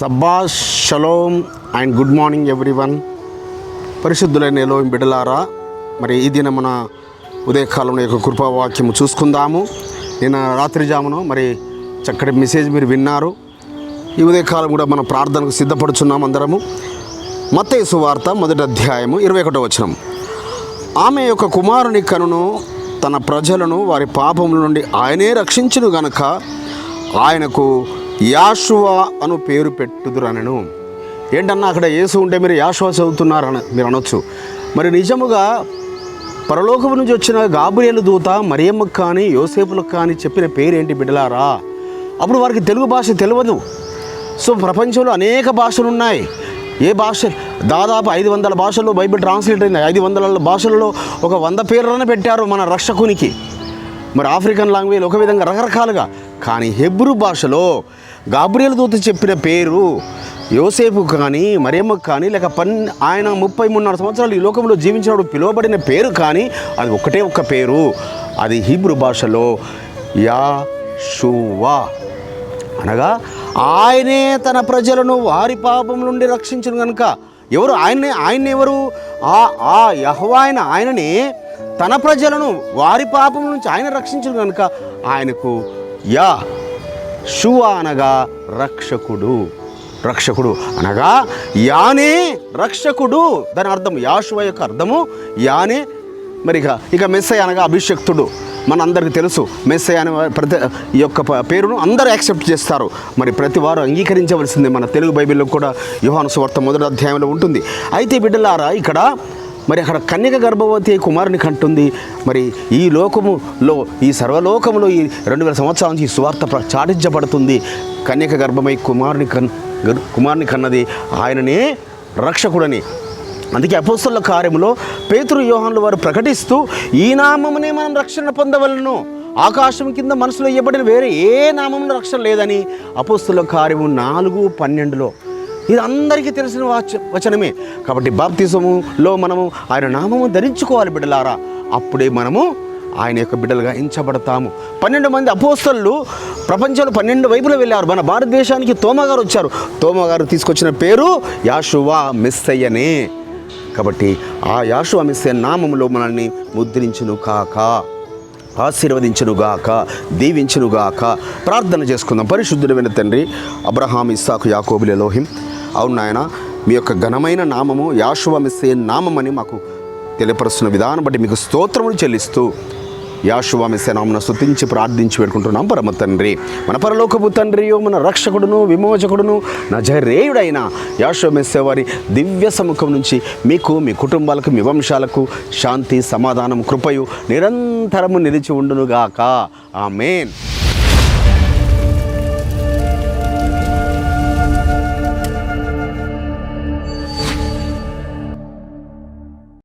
సబ్బాష్ shalom and good morning everyone. పరిశుద్ధులైన Elohim బిడ్డలారా, మరి ఈ దిన మన ఉదయకాలంలో యొక్క కృపావాక్యము చూసుకుందాము. నిన్న రాత్రి జామును మరి చక్కటి మెసేజ్ మీరు విన్నారు. ఈ ఉదయకాలం కూడా మన ప్రార్థనకు సిద్ధపడుచున్నాం అందరము. మత్తయి సువార్త 1వ అధ్యాయము 21వ వచనం. ఆమె యొక్క కుమారుని కనును తన ప్రజలను వారి పాపముల నుండి ఆయనే రక్షించును గనుక ఆయనకు యాషువా అను పేరు పెట్టుదురనను. ఏంటన్నా అక్కడ యేసు ఉంటే మీరు యాషువా చదువుతున్నారని మీరు అనొచ్చు. మరి నిజముగా పరలోకము నుంచి వచ్చిన గాబ్రియేలు దూత మరియమ్మకు కానీ యోసేపులకు కానీ చెప్పిన పేరేంటి బిడ్డలారా? అప్పుడు వారికి తెలుగు భాష తెలియదు. సో ప్రపంచంలో అనేక భాషలు ఉన్నాయి. ఏ భాష దాదాపు 500 భాషల్లో బైబిల్ ట్రాన్స్లేట్ అయింది. 500 భాషలలో ఒక 100 పేర్లను పెట్టారు మన రక్షకునికి. మరి ఆఫ్రికన్ లాంగ్వేజ్ ఒక విధంగా రకరకాలుగా. కానీ హెబ్రూ భాషలో గాబ్రియేలు దూత చెప్పిన పేరు యోసేపు కానీ మరియమ్మకు కానీ లేక ఆయన 33 సంవత్సరాలు ఈ లోకంలో జీవించినప్పుడు పిలువబడిన పేరు కానీ అది ఒకటే ఒక్క పేరు. అది హీబ్రూ భాషలో యాషువా, అనగా ఆయనే తన ప్రజలను వారి పాపం నుండి రక్షించును కనుక. ఎవరు ఆయన ఎవరు? ఆ యెహోవా ఆయననే తన ప్రజలను వారి పాపం నుంచి ఆయన రక్షించును కనుక ఆయనకు యాషువా అనగా రక్షకుడు అనగా యానే రక్షకుడు. దాని అర్థం యాషువా యొక్క అర్థము యానే. మరి ఇక మెస్సయ్య అనగా అభిషక్తుడు. మనందరికీ తెలుసు మెస్సయ్య అనే ప్రతి యొక్క పేరును అందరూ యాక్సెప్ట్ చేస్తారు. మరి ప్రతి వారు అంగీకరించవలసిందే. మన తెలుగు బైబిల్లో కూడా యోహాను సువార్త 1వ అధ్యాయంలో ఉంటుంది. అయితే బిడ్డలారా, ఇక్కడ మరి అక్కడ కన్యక గర్భవతి కుమారుని కంటుంది. మరి ఈ లోకములో, ఈ సర్వలోకములో ఈ 2000 సంవత్సరాల నుంచి ఈ సువార్త చాటించబడుతుంది. కన్యక గర్భమై కుమారుని కన్నది ఆయననే రక్షకుడని. అందుకే అపోస్తలుల కార్యములో పేతురు యోహానులు వారు ప్రకటిస్తూ ఈ నామమునే మనం రక్షణ పొందవలను, ఆకాశం కింద మనసులో ఇవ్వబడిన వేరే ఏ నామమున రక్షణ లేదని అపోస్తలుల కార్యము 4:12లో. ఇది అందరికీ తెలిసిన వచనమే. కాబట్టి బాప్తిజములో మనము ఆయన నామము ధరించుకోవాలి బిడ్డలారా. అప్పుడే మనము ఆయన యొక్క బిడ్డలుగా ఎంచబడతాము. 12 మంది అపోస్తలులు ప్రపంచంలో 12 వైపులు వెళ్ళారు. మన భారతదేశానికి తోమగారు వచ్చారు. తోమగారు తీసుకొచ్చిన పేరు యాషువా, మెస్సయ్యనే. కాబట్టి ఆ యాషువా మెస్సయ్య నామములో మనల్ని ముద్రించును కాక, ఆశీర్వదించునుగాక, దీవించునుగాక. ప్రార్థన చేసుకుందాం. పరిశుద్ధుడైన తండ్రి, అబ్రహాం, ఇస్సాకు, యాకోబుల ఎలోహిం, అవును నాయన, మీ యొక్క ఘనమైన నామము యాషువా మెస్సయ్య నామమని మాకు తెలియపరుస్తున్న విధానం బట్టి మీకు స్తోత్రములు చెల్లిస్తూ యాషువా మెస్సయ్య నామమున స్తుతించి ప్రార్థించి పెట్టుకుంటున్నాం. పరమ తండ్రి, మన పరలోకపు తండ్రియో, మన రక్షకుడును విమోచకుడును నజరేయుడైన యాషువా మెస్సయ్య వారి దివ్య సముఖం నుంచి మీకు, మీ కుటుంబాలకు, మీ వంశాలకు శాంతి, సమాధానం, కృపయు నిరంతరము నిలిచి ఉండునుగాక. ఆమేన్.